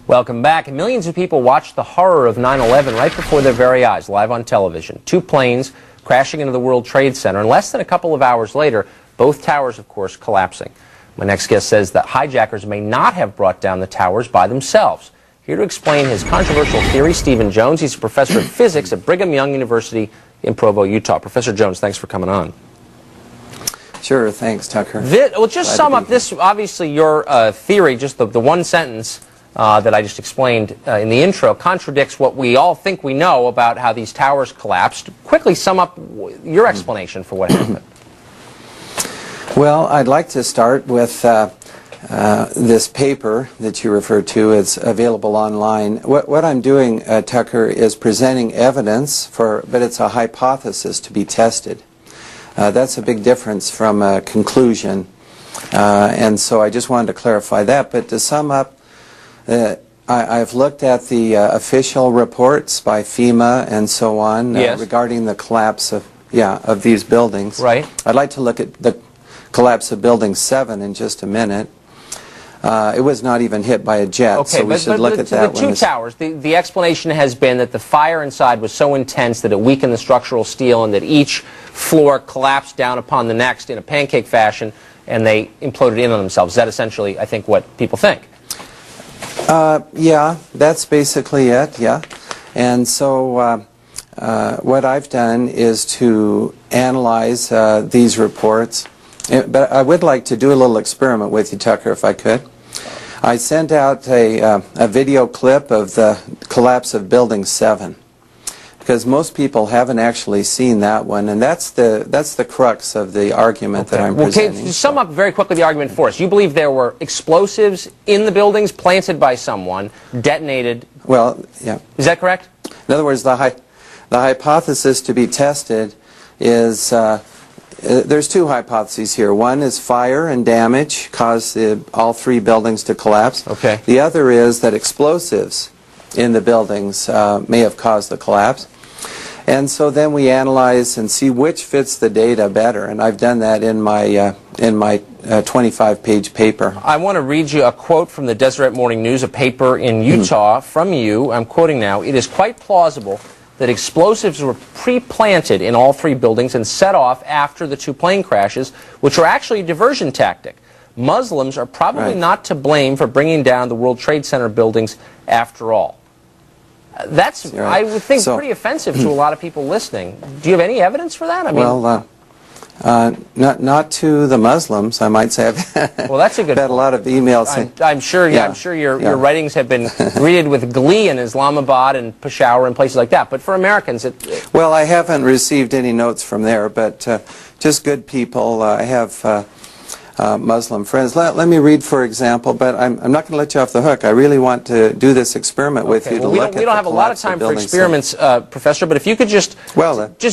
Welcome back. Millions of people watched the horror of 9/11 right before their very eyes, live on television. Two planes crashing into the World Trade Center, and less than a couple of hours later, both towers, of course, collapsing. My next guest says that hijackers may not have brought down the towers by themselves. Here to explain his controversial theory, Stephen Jones. He's a professor of physics at Brigham Young University in Provo, Utah. Professor Jones, thanks for coming on. Sure, thanks, Tucker. Well, just sum up this, obviously, your theory, just the one sentence that I just explained in the intro, contradicts what we all think we know about how these towers collapsed. Quickly sum up your explanation for what happened. Well, I'd like to start with this paper that you referred to. It's available online. What I'm doing, Tucker, is presenting evidence but it's a hypothesis to be tested. That's a big difference from a conclusion. And so I just wanted to clarify that. But to sum up, I've looked at the official reports by FEMA and so on regarding the collapse of these buildings. Right. I'd like to look at the collapse of Building 7 in just a minute. It was not even hit by a jet, okay, so we should look at that one. The two towers, the explanation has been that the fire inside was so intense that it weakened the structural steel and that each floor collapsed down upon the next in a pancake fashion and they imploded in on themselves. Is that essentially, I think, what people think? Yeah, that's basically it, yeah. And so what I've done is to analyze these reports. But I would like to do a little experiment with you, Tucker, if I could. I sent out a video clip of the collapse of Building 7, because most people haven't actually seen that one, and that's the crux of the argument that I'm presenting. Okay, sum up very quickly the argument for us. You believe there were explosives in the buildings planted by someone, detonated. Well, yeah. Is that correct? In other words, the hypothesis to be tested is there's two hypotheses here. One is fire and damage caused all three buildings to collapse. Okay. The other is that explosives in the buildings may have caused the collapse. And so then we analyze and see which fits the data better. And I've done that in my 25-page paper. I want to read you a quote from the Deseret Morning News, a paper in Utah from you. I'm quoting now. "It is quite plausible that explosives were pre-planted in all three buildings and set off after the two plane crashes, which were actually a diversion tactic. Muslims are probably not to blame for bringing down the World Trade Center buildings after all." That's, I would think, pretty offensive to a lot of people listening. Do you have any evidence for that? I mean, well, not to the Muslims, I might say. Well, that's a good. I've had a lot of emails. I'm sure. Yeah, I'm sure your writings have been greeted with glee in Islamabad and Peshawar and places like that. But for Americans, well, I haven't received any notes from there, but just good people. I have Muslim friends. Let me read, for example, but I'm not going to let you off the hook. I really want to do this experiment with you to look at the collapse of Building 7. We don't have a lot of time for experiments, Professor, but if you could just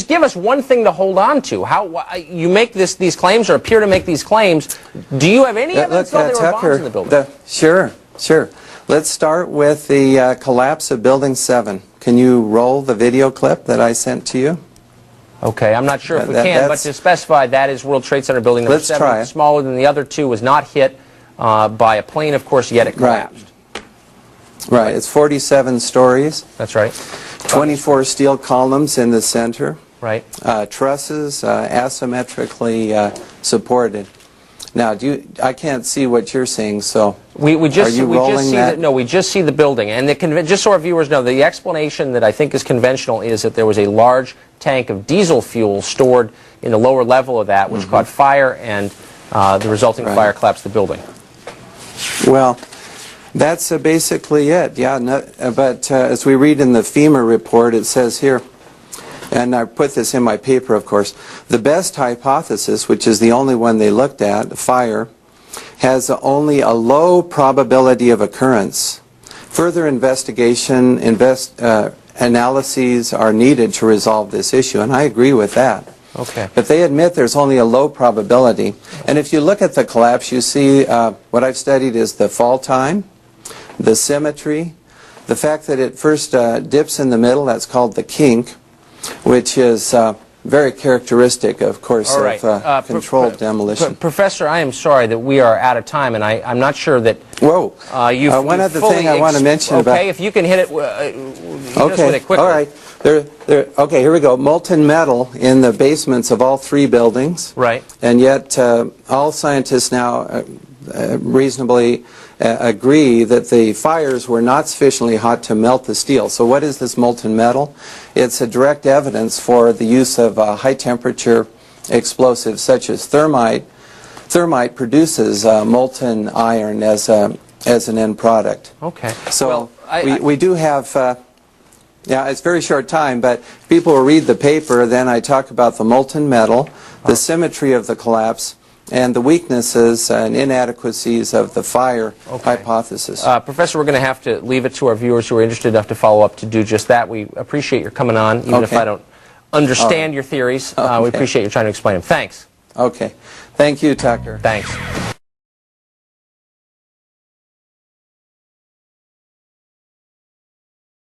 give us one thing to hold on to. How you make these claims or appear to make these claims. Do you have any evidence that there were bombs in the building? Sure. Let's start with the collapse of Building 7. Can you roll the video clip that I sent to you? Okay, I'm not sure if we can, but to specify, that is World Trade Center building number 7. Try it. Smaller than the other two, was not hit by a plane, of course, yet it collapsed. Right. It's 47 stories. That's right. 24 steel columns in the center. Right. Trusses asymmetrically supported. Now, I can't see what you're seeing, so we just are you rolling see that? No, we just see the building, and just so our viewers know, the explanation that I think is conventional is that there was a large tank of diesel fuel stored in the lower level of that, which caught fire, and the resulting fire collapsed the building. Well, that's basically it. Yeah, but as we read in the FEMA report, it says here, and I put this in my paper, of course, the best hypothesis, which is the only one they looked at, fire, has only a low probability of occurrence. Further investigation, analyses are needed to resolve this issue, and I agree with that. Okay. But they admit there's only a low probability. And if you look at the collapse, you see what I've studied is the fall time, the symmetry, the fact that it first dips in the middle, that's called the kink, which is very characteristic, of course, All right. of controlled demolition. Professor, I am sorry that we are out of time, and I'm not sure that Whoa. you've One other fully thing I want to mention about... Okay, if you can hit it, hit us with it quickly. All right. Okay, here we go. Molten metal in the basements of all 3 buildings. Right. And yet all scientists now reasonably agree that the fires were not sufficiently hot to melt the steel. So what is this molten metal? It's a direct evidence for the use of high temperature explosives such as thermite. Thermite produces molten iron as an end product. Okay. So well, we do have, yeah, it's a very short time, but people will read the paper, then I talk about the molten metal, the symmetry of the collapse, and the weaknesses and inadequacies of the fire hypothesis. Professor, we're going to have to leave it to our viewers who are interested enough to follow up to do just that. We appreciate your coming on, even if I don't understand your theories. We appreciate you trying to explain them. Thanks. Okay. Thank you, Tucker. Thanks.